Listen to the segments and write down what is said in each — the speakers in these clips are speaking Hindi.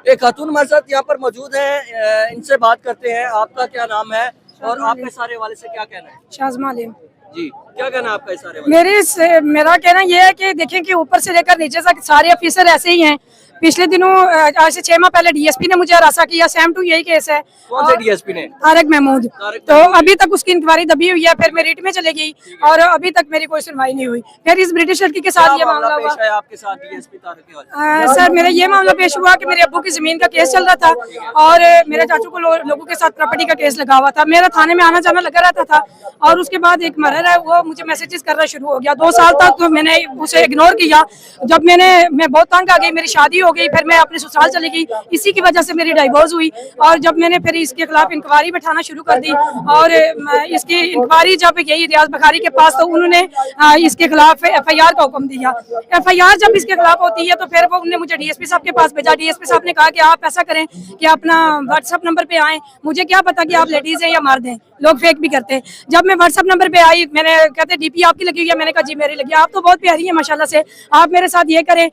एक खातून हमारे साथ यहाँ पर मौजूद है, इनसे बात करते हैं। आपका क्या नाम है और आपके सारे वाले से क्या कहना है? शाज़मा अलीम। जी, क्या कहना है आपका इस सारे वाले? मेरा कहना ये है कि देखें कि ऊपर से लेकर नीचे तक सारे ऑफिसर ऐसे ही हैं। पिछले दिनों आज से 6 माह पहले डीएसपी ने मुझे हरासा किया, सेम टू यही केस है। कौन से डीएसपी ने? तारक महमूद। तो अभी तक उसकी इंक्वायरी दबी हुई है, फिर मैं रिट में चले गई और अभी तक मेरी कोई सुनवाई नहीं हुई। फिर इस ब्रिटिश लड़की के साथ ये मामला हुआ। पेश है आपके साथ डीएसपी तारक के वाले? सर मेरा ये मामला पेश हुआ कि मेरे अब्बू की जमीन का केस चल रहा था और मेरे चाचू को लोगों के साथ प्रॉपर्टी का केस लगा हुआ था। मेरा थाने में आना जाना लगा रहता था और उसके बाद एक मर्डर है, वो मुझे मैसेजेस करना शुरू हो गया। 2 साल तक तो मैंने उसे इग्नोर किया। जब मैं बहुत तंग आ गई, मेरी शादी हो गई, फिर मैं अपने ससुराल चली गई। इसी की वजह से मेरी डाइवोर्स हुई और जब मैंने फिर इसके खिलाफ इंक्वायरी बैठाना शुरू कर दी और इसकी इंक्वायरी जब गई रियाज बखारी के पास तो उन्होंने इसके खिलाफ एफआईआर का हुक्म दिया। एफआईआर जब इसके खिलाफ होती है तो फिर वो उन्होंने मुझे डीएसपी साहब के पास भेजा। डीएसपी साहब ने कहा कि आप ऐसा करें कि अपना व्हाट्सएप नंबर पे आएं। मुझे क्या पता कि आप लेडीज हैं या मार दें, लोग फेक भी करते हैं। जब मैं व्हाट्सएप नंबर पे आई, मैंने कहते डीपी आपकी लगी हुई है, मैंने कहा जी मेरी लगी। आप तो बहुत प्यारी है माशाल्लाह से, आप मेरे साथ ये करें,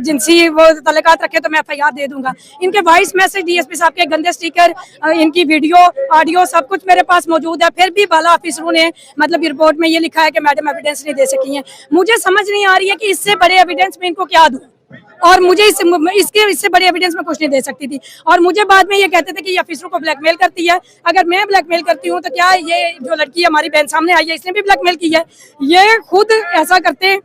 जिनसी वो तल्लुकात रखे तो मैं एफआईआर दे दूंगा। इनके वॉइस मैसेज, डीएसपी साहब के गंदे स्टिकर, इनकी वीडियो ऑडियो सब कुछ मेरे पास मौजूद है। फिर भी बाला ऑफिसरों ने मतलब रिपोर्ट में ये लिखा है कि मैडम एविडेंस नहीं दे सकी हैं। मुझे समझ नहीं आ रही है कि इससे बड़े एविडेंस में इनको क्या दूं और मुझे इससे बड़े एविडेंस में कुछ नहीं दे सकती थी। और मुझे बाद में ये कहते थे कि ये ऑफिसरों को ब्लैकमेल करती है। अगर मैं ब्लैकमेल करती हूँ तो क्या ये जो लड़की हमारी बहन सामने आई है इसने भी ब्लैकमेल की है? ये खुद ऐसा करते हैं,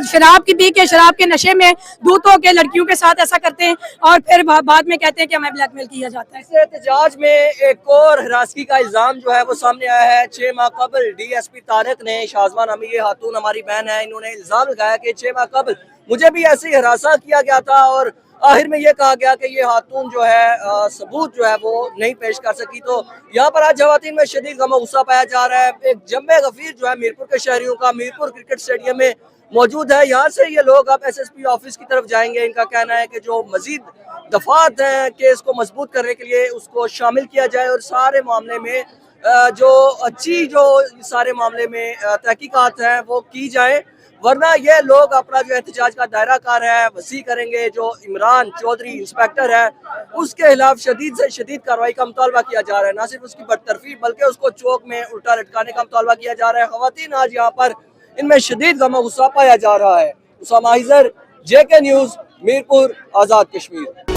शराब की पी के, शराब के नशे में दूतों के लड़कियों के साथ ऐसा करते हैं और फिर बाद में कहते हैं कि हमें ब्लैकमेल किया जाता है। इस एहतजाज में एक और हिरासगी का इल्जाम जो है वो सामने आया है। 6 माह कबल डीएसपी तारक ने, शाज़मा नामी ये खातून हमारी बहन है, इन्होंने इल्जाम लगाया कि 6 माह कबल मुझे भी ऐसे ही हिरासा किया गया था और आखिर में ये कहा गया कि ये खातून जो है सबूत जो है वो नहीं पेश कर सकी। तो यहाँ पर आज खवातीन में शदीद गम गुस्सा पाया जा रहा है। एक जम्मे गफीर जो है मीरपुर के शहरियों का मीरपुर क्रिकेट स्टेडियम में मौजूद है। यहाँ से ये लोग अब एसएसपी ऑफिस की तरफ जाएंगे। इनका कहना है कि जो मजीद दफात हैं केस को मजबूत करने के लिए उसको शामिल किया जाए और सारे मामले में जो सारे मामले में तहकीकात हैं वो की जाए, वरना ये लोग अपना जो एहतजाज का दायरा कार है वसी करेंगे। जो इमरान चौधरी इंस्पेक्टर है उसके खिलाफ शदीद से शदीद कार्रवाई का मुतालबा किया जा रहा है। न सिर्फ उसकी बरतरफी बल्कि उसको चौक में उल्टा लटकाने का मुतालबा किया जा रहा है। खवातीन आज यहाँ पर इनमें शदीद गम गुस्सा पाया जा रहा है। उसामा हिजर, जेके न्यूज़, मीरपुर, आज़ाद कश्मीर।